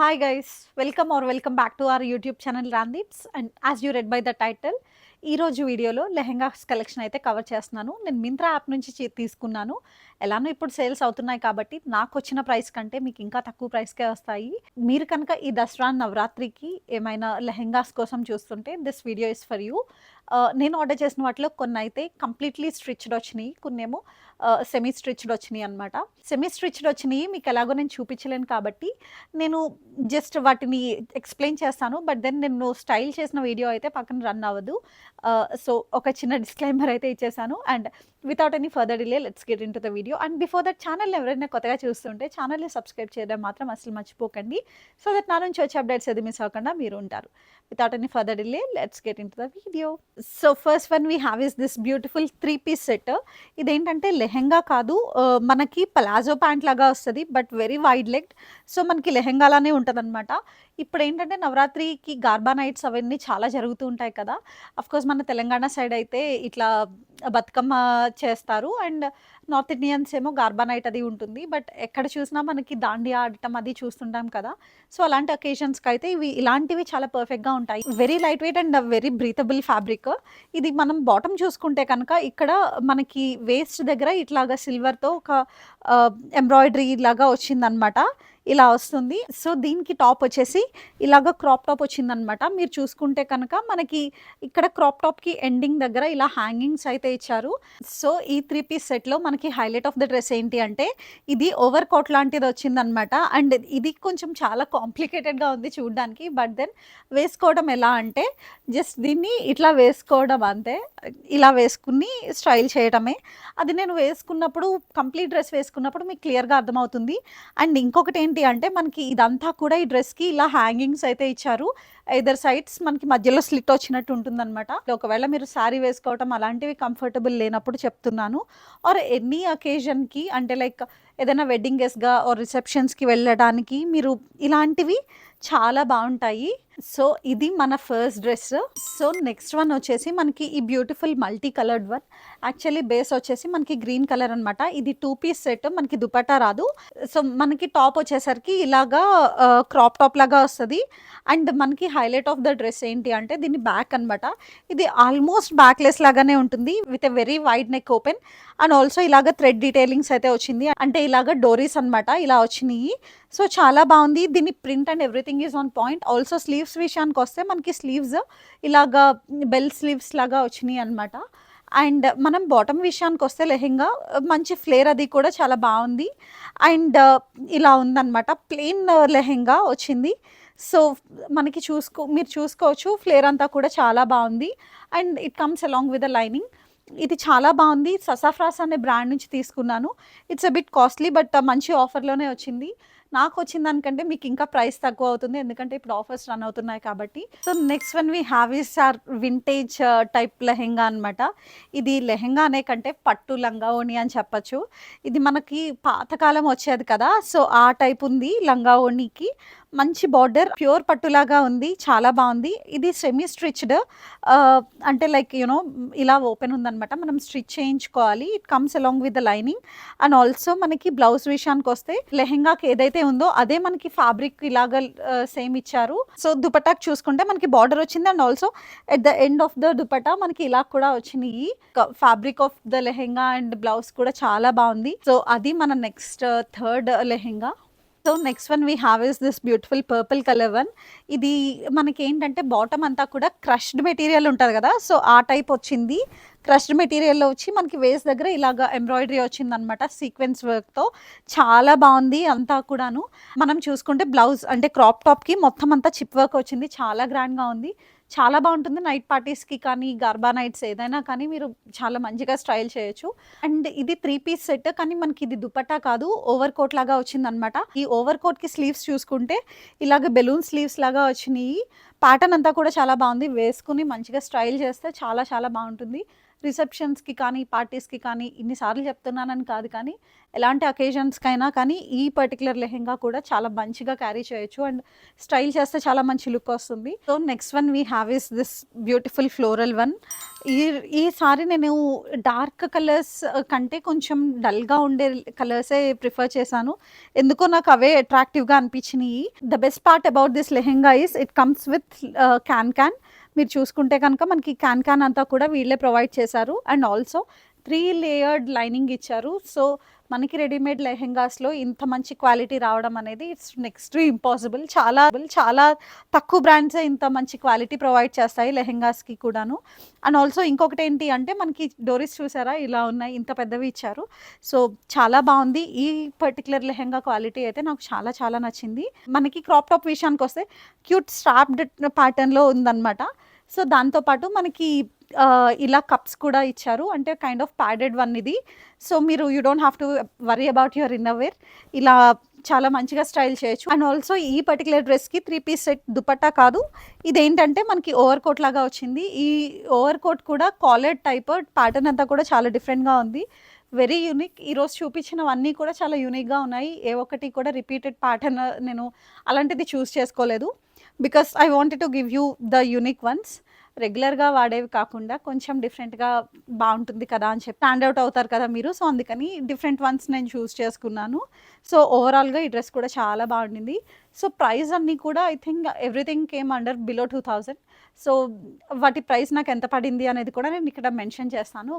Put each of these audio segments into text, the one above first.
Hi guys, welcome back to our YouTube channel Randeeps. And as you read by the title, ఈ రోజు వీడియోలో lehengas collection అయితే cover చేస్తున్నాను. నేను మింత్రా యాప్ నుంచి తీసుకున్నాను. ఎలానో ఇప్పుడు సేల్స్ అవుతున్నాయి కాబట్టి నాకొచ్చిన ప్రైస్ కంటే మీకు ఇంకా తక్కువ ప్రైస్‌కే వస్తాయి. మీరు కనుక ఈ దసరా, నవరాత్రికి ఏమైనా లెహెంగాస్ కోసం చూస్తుంటే this video is for you. నేను ఆర్డర్ చేసిన వాటిలో కొన్నైతే కంప్లీట్‌లీ స్టిచ్డ్ వచ్చినియి. కొన్నేమో సెమీ స్టిచ్డ్ వచ్చినియి అనమాట. సెమీ స్టిచ్డ్ వచ్చినియి మీకు ఎలాగో నేను చూపించలేను కాబట్టి నేను జస్ట్ వాటిని ఎక్స్‌ప్లెయిన్ చేస్తాను. బట్ దెన్ నేను స్టైల్ చేసిన వీడియో అయితే పక్కన రన్ అవ్వదు. సో ఒక చిన్న డిస్క్లైమర్ అయితే ఇచ్చేసాను. And without any further delay let's get into the video. And before that ఛానల్‌ని ఎవరైనా కొత్తగా చూస్తుంటే ఛానల్‌ని సబ్స్క్రైబ్ చేయడం మాత్రం అస్సలు మర్చిపోకండి. సో దట్ నా నుంచి వచ్చే అప్డేట్స్ ఏది మిస్ అవ్వకుండా మీరు ఉంటారు. Without any further delay let's get into the video. So first one we have is this beautiful 3 piece set. ఇదేంటంటే లెహెంగా కాదు, మనకి పలాజో ప్యాంట్ లాగా వస్తది. But very wide legged. So మనకి లెహెంగాలానే ఉంటదనమాట. ఇప్పుడేంటంటే నవరాత్రికి గార్బా నైట్స్ అవన్నీ చాలా జరుగుతూ ఉంటాయి కదా! అఫ్‌కోర్స్ మన తెలంగాణ సైడ్ అయితే ఇట్లా బతుకమ్మ చేస్తారు. అండ్ నార్త్ ఇండియన్స్ ఏమో గార్బా నైట్ అది ఉంటుంది. బట్ ఎక్కడ చూసినా మనకి దాండియా ఆడటం అది చూస్తుంటాం కదా! సో అలాంటి అకేషన్స్‌కైతే ఇలాంటివి చాలా పర్ఫెక్ట్‌గా ఉంటాయి. Very light weight and very breathable fabric. ఇది మనం బాటమ్ చూసుకుంటే కనుక ఇక్కడ మనకి వేస్ట్ దగ్గర ఇట్లాగా సిల్వర్‌తో ఒక ఎంబ్రాయిడరీ లాగా వచ్చిందనమాట. ఇలా వస్తుంది. సో దీనికి టాప్ వచ్చేసి ఇలాగ క్రాప్ టాప్ వచ్చిందనమాట. మీరు చూసుకుంటే కనుక మనకి ఇక్కడ క్రాప్ టాప్‌కి ఎండింగ్ దగ్గర ఇలా హ్యాంగింగ్స్ అయితే ఇచ్చారు. సో ఈ 3 పీస్ సెట్‌లో మనకి హైలైట్ ఆఫ్ ద డ్రెస్ ఏంటి అంటే ఇది ఓవర్ కోట్ లాంటిది వచ్చిందనమాట. అండ్ ఇది కొంచెం చాలా కాంప్లికేటెడ్‌గా ఉంది చూడ్డానికి. బట్ దెన్ వేసుకోవడం ఎలా అంటే జస్ట్ దీన్ని ఇట్లా వేసుకోవడం అంతే. ఇలా వేసుకుని స్టైల్ చేయడమే. అది నేను వేసుకున్నప్పుడు కంప్లీట్ డ్రెస్ వేసుకున్నప్పుడు మీకు క్లియర్‌గా అర్థమవుతుంది. అండ్ ఇంకొకటి ఏంటి అంటే మనకి ఇదంతా కూడా ఈ డ్రెస్‌కి ఇలా హ్యాంగింగ్స్ అయితే ఇచ్చారు. ఐదర్ సైడ్స్ మనకి మధ్యలో స్లిట్ వచ్చినట్టు ఉంటుందనమాట. ఒకవేళ మీరు శారీ వేసుకోవటం అలాంటివి కంఫర్టబుల్ లేనప్పుడు చెప్తున్నాను. ఆర్ ఎనీ అకేషన్‌కి అంటే లైక్ ఏదైనా వెడ్డింగ్ గెస్ట్‌గా ఆర్ రిసెప్షన్స్‌కి వెళ్ళడానికి మీరు ఇలాంటివి చాలా బావుంటాయి. సో ఇది మన first dress. So next one వచ్చేసి మనకి ఈ beautiful multi coloured one. Actually base వచ్చేసి మనకి గ్రీన్ కలర్ అనమాట. ఇది 2 పీస్ సెట్. మనకి దుపట్టా రాదు. సో మనకి టాప్ వచ్చేసరికి ఇలాగా క్రాప్ టాప్ లాగా వస్తది. అండ్ మనకి హైలైట్ ఆఫ్ ద డ్రెస్ ఏంటి అంటే దీని బ్యాక్ అనమాట. ఇది ఆల్మోస్ట్ బ్యాక్‌లెస్ లాగానే ఉంటుంది. With a very wide neck open. And also ఇలాగ థ్రెడ్ డీటెయిలింగ్స్ అయితే వచ్చింది. అంటే ఇలాగ డోరీస్ అనమాట ఇలా వచ్చినియి. సో చాలా బావుంది. దీని print and everything is on point. Also sleeves విషయానికొస్తే మనకి స్లీవ్స్ ఇలాగా బెల్ స్లీవ్స్ లాగా వచ్చినియి అనమాట. అండ్ మనం బాటమ్ విషయానికొస్తే లెహెంగా మంచి ఫ్లేర్ అది కూడా చాలా బావుంది. అండ్ ఇలా ఉందనమాట. ప్లెయిన్ లెహెంగా వచ్చింది. సో మనకి మీరు చూసుకోవచ్చు ఫ్లేర్ అంతా కూడా చాలా బావుంది. And it comes along with the lining. ఇది చాలా బావుంది. ససాఫ్రాస్ అనే బ్రాండ్ నుంచి తీసుకున్నాను. It's a bit costly but మంచి ఆఫర్‌లోనే వచ్చింది. నాకొచ్చిన దానికంటే మీకు ఇంకా ప్రైస్ తక్కువ అవుతుంది. ఎందుకంటే ఇప్పుడు ఆఫర్స్ రన్ అవుతున్నాయి కాబట్టి. So next one we have is our vintage type lehenga అనమాట. ఇది లెహెంగా అనే కంటే పట్టు లంగా ఓణి అని చెప్పొచ్చు. ఇది మనకి పాతకాలం వచ్చేది కదా! సో ఆ టైప్ ఉంది లంగా ఓణికి. మంచి బార్డర్ ప్యూర్ పట్టులాగా ఉంది. చాలా బావుంది. ఇది సెమీ స్టిచ్డ్ అంటే లైక్ ఇలా ఓపెన్ ఉందనమాట. మనం స్టిచ్ చేయించుకోవాలి. It comes along with the lining. And also మనకి బ్లౌజ్ విషయానికొస్తే లెహెంగాకి ఏదైతే ఉందో అదే మనకి ఫ్యాబ్రిక్ ఇలాగ సేమ్ ఇచ్చారు. సో దుపట్టాకి చూసుకుంటే మనకి బార్డర్ వచ్చింది. And also at the end of the dupatta మనకి ఇలా కూడా వచ్చినియి. Fabric of the lehenga and blouse కూడా చాలా బావుంది. సో అది మన next third lehenga. So next one we have is this beautiful purple colour one. ఇది మనకేంటంటే బాటమ్ అంతా కూడా క్రష్డ్ మెటీరియల్ ఉంటది కదా! సో ఆ టైప్ వచ్చింది. క్రష్డ్ మెటీరియల్‌లో వచ్చి మనకి వేస్ట్ దగ్గర ఇలాగ ఎంబ్రాయిడరీ వచ్చిందనమాట సీక్వెన్స్ వర్క్‌తో. చాలా బావుంది అంతా కూడాను. మనం చూసుకుంటే బ్లౌజ్ అంటే క్రాప్ టాప్‌కి మొత్తం అంతా చిప్ వర్క్ వచ్చింది. చాలా గ్రాండ్‌గా ఉంది. చాలా బావుంటుంది. నైట్ పార్టీస్‌కి కానీ, గర్బా నైట్స్ ఏదైనా కానీ మీరు చాలా మంచిగా స్టైల్ చేయొచ్చు. అండ్ ఇది 3 పీస్ సెట్. కానీ మనకి ఇది దుపట్టా కాదు. ఓవర్ కోట్ లాగా వచ్చిందనమాట. ఈ ఓవర్ కోట్‌కి స్లీవ్స్ చూసుకుంటే ఇలాగ బెలూన్ స్లీవ్స్ లాగా వచ్చినియి. ప్యాటర్న్ అంతా కూడా చాలా బావుంది. వేసుకొని మంచిగా స్టైల్ చేస్తే చాలా చాలా బావుంటుంది. రిసెప్షన్స్‌కి కానీ, పార్టీస్‌కి కానీ ఇన్ని సార్లు చెప్తున్నానని కాదు కానీ ఎలాంటి అకేషన్స్‌కైనా కానీ ఈ పర్టిక్యులర్ లెహెంగా కూడా చాలా మంచిగా క్యారీ చేయొచ్చు అండ్ స్టైల్ చేస్తే చాలా మంచి లుక్ వస్తుంది. So next one we have is this beautiful floral one. ఈ ఈసారి నేను డార్క్ కలర్స్ కంటే కొంచెం డల్‌గా ఉండే కలర్సే ప్రిఫర్ చేశాను. ఎందుకో నాకు అవే అట్రాక్టివ్‌గా అనిపించినియి. The best part about this lehenga is it comes with can. మీరు చూసుకుంటే కనుక మనకి క్యాన్ అంతా కూడా వీళ్ళే ప్రొవైడ్ చేశారు అండ్ ఆల్సో 3 లేయర్డ్ లైనింగ్ ఇచ్చారు. సో మనకి రెడీమేడ్ లెహెంగాస్‌లో ఇంత మంచి క్వాలిటీ రావడం అనేది ఇట్స్ నెక్స్ట్ టు ఇంపాసిబుల్. చాలా తక్కువ బ్రాండ్సే ఇంత మంచి క్వాలిటీ ప్రొవైడ్ చేస్తాయి లెహెంగాస్‌కి కూడాను. అండ్ ఆల్సో ఇంకొకటేంటి అంటే మనకి డోరీస్ చూసారా ఇలా ఉన్నాయి, ఇంత పెద్దవి ఇచ్చారు. సో చాలా బావుంది. ఈ పర్టిక్యులర్ లెహెంగా క్వాలిటీ అయితే నాకు చాలా నచ్చింది. మనకి క్రాప్ టాప్ విషయానికొస్తే క్యూట్ స్ట్రాప్డ్ ప్యాటర్న్‌లో ఉందన్నమాట. సో దాంతో పాటు మనకి ఇలా కప్స్ కూడా ఇచ్చారు. అంటే కైండ్ ఆఫ్ ప్యాడెడ్ వన్ ఇది. సో మీరు you don't have to worry about your innerwear. ఇలా చాలా మంచిగా స్టైల్ చేయొచ్చు. అండ్ ఆల్సో ఈ పర్టిక్యులర్ డ్రెస్‌కి 3 పీస్ సెట్ దుపట్టా కాదు. ఇదేంటంటే మనకి ఓవర్ కోట్ లాగా వచ్చింది. ఈ ఓవర్ కోట్ కూడా కాలర్డ్ టైప్ ప్యాటర్న్ అంతా కూడా చాలా డిఫరెంట్‌గా ఉంది. Very unique. ఈరోజు చూపించినవన్నీ కూడా చాలా యూనిక్‌గా ఉన్నాయి. ఏ ఒక్కటి కూడా రిపీటెడ్ ప్యాటర్న్ నేను అలాంటిది చూస్ చేసుకోలేదు. Because I wanted to give you the unique once. రెగ్యులర్‌గా వాడేవి కాకుండా కొంచెం డిఫరెంట్‌గా బావుంటుంది కదా అని చెప్పి స్టాండ్ ఔట్ అవుతారు కదా మీరు. సో అందుకని డిఫరెంట్ వన్స్ నేను చూస్ చేసుకున్నాను. సో ఓవరాల్‌గా ఈ డ్రెస్ కూడా చాలా బాగుండింది. సో ప్రైస్ అన్నీ కూడా I think everything came under below 2000. So వాటి ప్రైస్ నాకు ఎంత పడింది అనేది కూడా నేను ఇక్కడ మెన్షన్ చేస్తాను.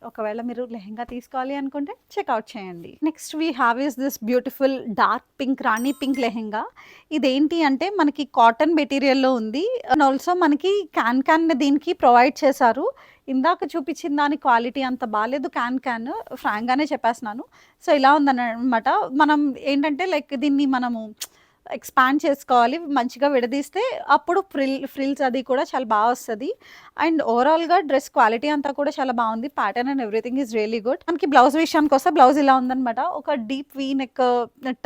ఒకవేళ మీరు లెహెంగా తీసుకోవాలి అనుకుంటే చెక్‌ఔట్ చేయండి. Next we have is this beautiful dark pink Rani pink lehenga. ఇదేంటి అంటే మనకి కాటన్ మెటీరియల్‌లో ఉంది. అండ్ ఆల్సో మనకి క్యాన్ దీనికి ప్రొవైడ్ చేశారు. ఇందాక చూపించిన దాని క్వాలిటీ అంత బాలేదు క్యాన్ ఫ్రాంక్‌గానే చెప్పేస్తున్నాను. సో ఇలా ఉందనమాట. మనం ఏంటంటే లైక్ దీన్ని మనము ఎక్స్పాండ్ చేసుకోవాలి. మంచిగా విడదీస్తే అప్పుడు ఫ్రిల్స్ అది కూడా చాలా బాగా వస్తది. అండ్ ఓవరాల్‌గా డ్రెస్ క్వాలిటీ అంతా కూడా చాలా బాగుంది. Pattern and everything is really good. మనకి బ్లౌజ్ విషయానికొస్తే బ్లౌజ్ ఇలా ఉందనమాట. ఒక డీప్ వీ నెక్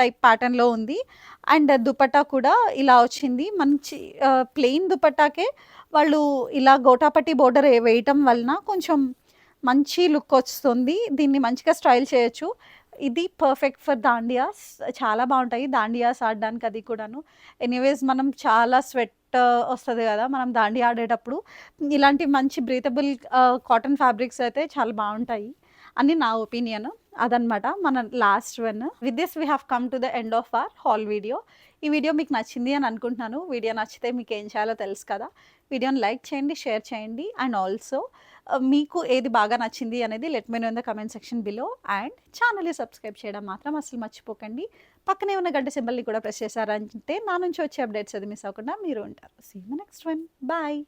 టైప్ ప్యాటర్న్‌లో ఉంది. అండ్ దుపట్టా కూడా ఇలా వచ్చింది. మంచి ప్లెయిన్ దుపట్టాకే వాళ్ళు ఇలా గోటాపట్టి బోర్డర్ వేయటం వలన కొంచెం మంచి లుక్ వస్తుంది. దీన్ని మంచిగా స్టైల్ చేయొచ్చు. ఇది పర్ఫెక్ట్ ఫర్ దాండియాస్. చాలా బావుంటాయి దాండియాస్ ఆడడానికి అది కూడాను. ఎనీవేస్ మనం చాలా స్వెట్ వస్తది గదా! మనం దాండియా ఆడేటప్పుడు. ఇలాంటి మంచి బ్రీతబుల్ కాటన్ ఫ్యాబ్రిక్స్ అయితే చాలా బావుంటాయి అని నా ఒపీనియన్. అదనమాట మన last one. With this we have come to the end of our hall video. ఈ వీడియో మీకు నచ్చింది అని అనుకుంటున్నాను. వీడియో నచ్చితే మీకు ఏం చేయాలో తెలుసు కదా! వీడియోని లైక్ చేయండి, షేర్ చేయండి అండ్ ఆల్సో మీకు ఏది బాగా నచ్చింది అనేది let me know in the comment section below. And ఛానల్‌ని సబ్స్క్రైబ్ చేయడం మాత్రం అసలు మర్చిపోకండి. పక్కనే ఉన్న గంట సింబల్‌ని కూడా ప్రెస్ చేశారంటే నా నుంచి వచ్చే అప్డేట్స్ అది మిస్ అవ్వకుండా మీరు ఉంటారు. See you in the next one. Bye.